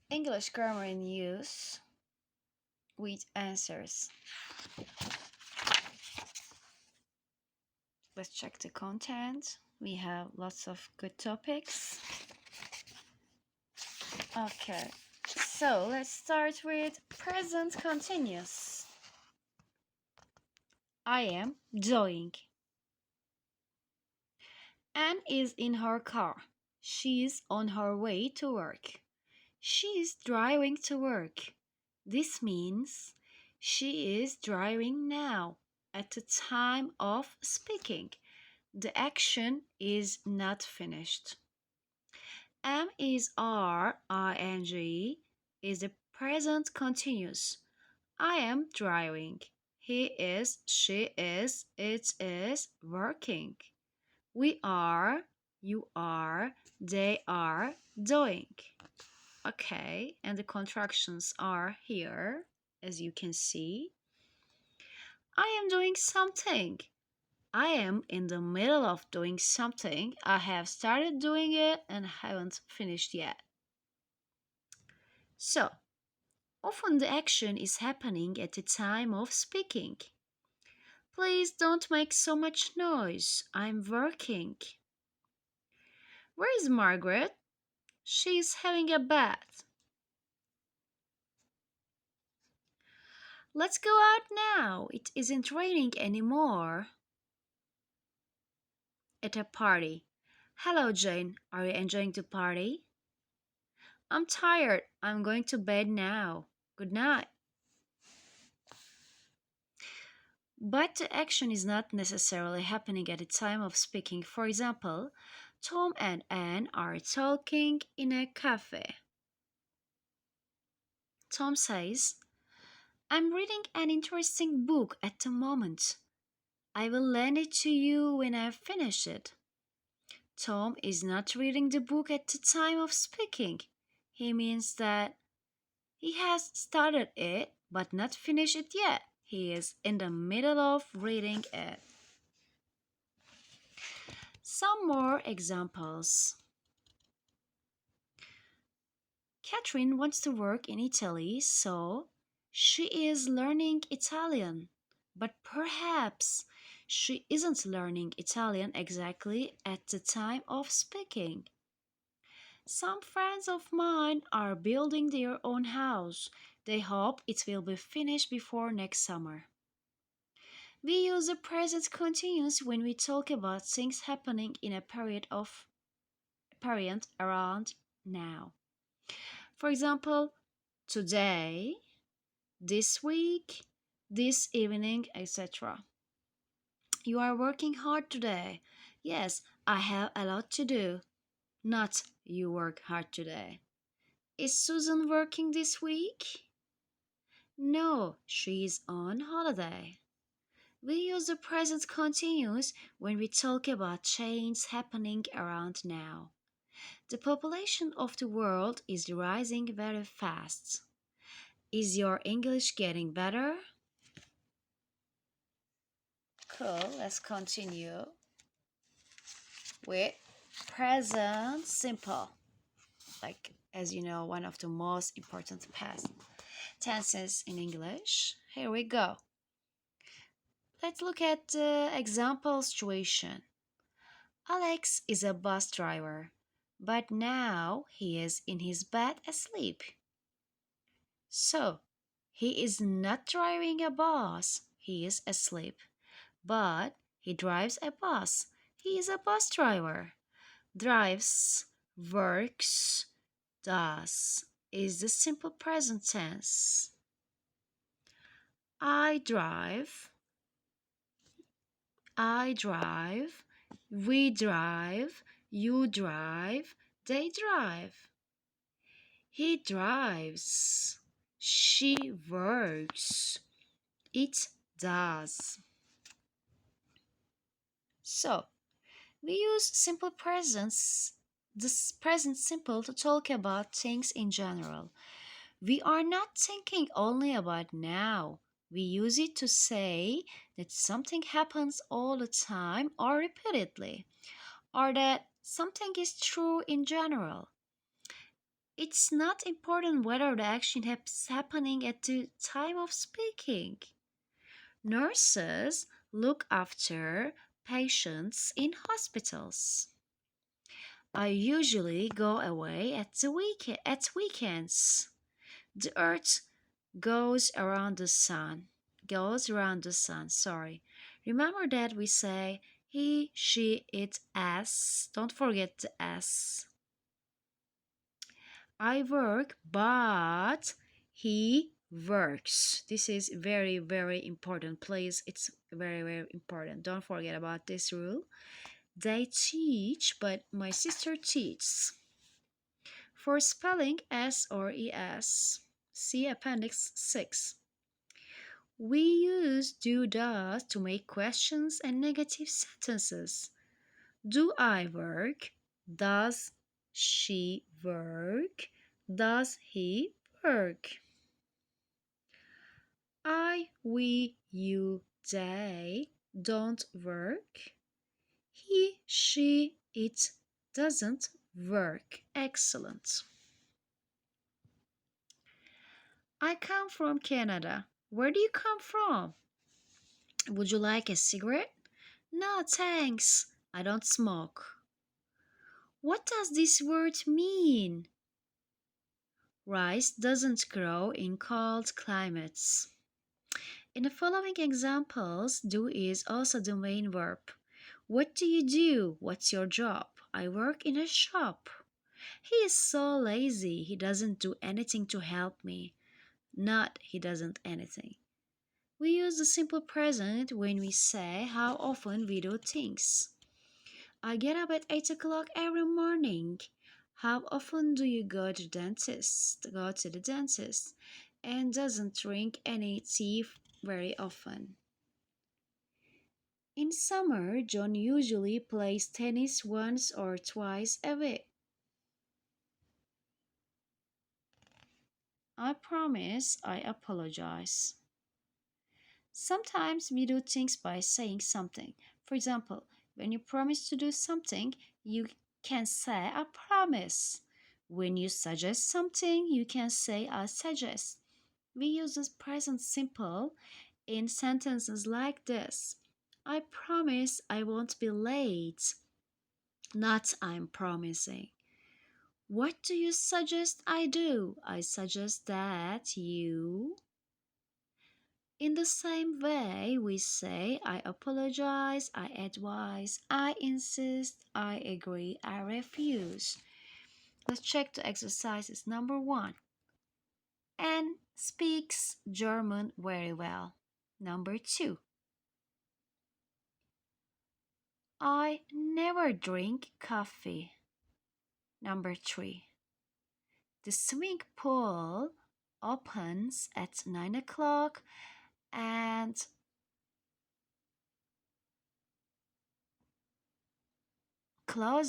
English grammar in use with answers. Let's check the content. We have lots of good topics. Okay, so let's start with present continuous. I am doing. Anne is in her car. She's on her way to work. She's driving to work. This means she is driving now at the time of speaking. The action is not finished. Am is ing is the present continuous. I am driving. He is, she is, it is working. We are, you are, they are doing. Okay, and the contractions are here, as you can see. I am doing something. I am in the middle of doing something. I have started doing it and haven't finished yet. So, often the action is happening at the time of speaking. Please don't make so much noise. I'm working. Where is Margaret? She's having a bath. Let's go out now. It isn't raining anymore. At a party. Hello, Jane. Are you enjoying the party? I'm tired. I'm going to bed now. Good night. But the action is not necessarily happening at the time of speaking. For example, Tom and Anne are talking in a cafe. Tom says, I'm reading an interesting book at the moment. I will lend it to you when I finish it. Tom is not reading the book at the time of speaking. He means that he has started it but not finished it yet. He is in the middle of reading it. Some more examples. Catherine wants to work in Italy, so she is learning Italian. But perhaps she isn't learning Italian exactly at the time of speaking. Some friends of mine are building their own house. They hope it will be finished before next summer. We use the present continuous when we talk about things happening in a period around now. For example, today, this week, this evening, etc. You are working hard today. Yes, I have a lot to do. Not you work hard today. Is Susan working this week? No, she's on holiday. We use the present continuous when we talk about change happening around now. The population of the world is rising very fast. Is your English getting better? Cool, let's continue with present simple. Like, as you know, one of the most important past tenses in English. Here we go. Let's look at the example situation. Alex is a bus driver, but now he is in his bed asleep. So, he is not driving a bus, he is asleep. But he drives a bus. He is a bus driver. Drives, works, does is the simple present tense. I drive, I drive, we drive, you drive, they drive. He drives, she works, it does. So, we use simple presents, this present simple to talk about things in general. We are not thinking only about now. We use it to say that something happens all the time or repeatedly, or that something is true in general. It's not important whether the action is happening at the time of speaking. Nurses look after patients in hospitals. I usually go away at weekends. The earth goes around the sun. Goes around the sun, sorry. Remember that we say he, she, it, s. Don't forget the s. I work, but he works. This is very, very important. Please, it's very, very important. Don't forget about this rule. They teach, but my sister teaches. For spelling S or ES, see Appendix 6. We use do does to make questions and negative sentences. Do I work? Does she work? Does he work? I, we, you, they don't work. He, she, it doesn't work. Excellent. I come from Canada. Where do you come from? Would you like a cigarette? No, thanks. I don't smoke. What does this word mean? Rice doesn't grow in cold climates. In the following examples, do is also the main verb. What do you do? What's your job? I work in a shop. He is so lazy, he doesn't do anything to help me. Not he doesn't anything. We use the simple present when we say how often we do things. I get up at 8 o'clock every morning. How often do you go to the dentist? And doesn't drink any tea very often. In summer, John usually plays tennis once or twice a week. I promise, I apologize. Sometimes we do things by saying something. For example, when you promise to do something, you can say, I promise. When you suggest something, you can say, I suggest. We use the present simple in sentences like this: I promise I won't be late. Not I'm promising. What do you suggest I do? I suggest that you. In the same way, we say I apologize, I advise, I insist, I agree, I refuse. Let's check the exercises. Number 1. Anne speaks German very well. Number 2. I never drink coffee. Number 3. The swimming pool opens at 9 o'clock and closes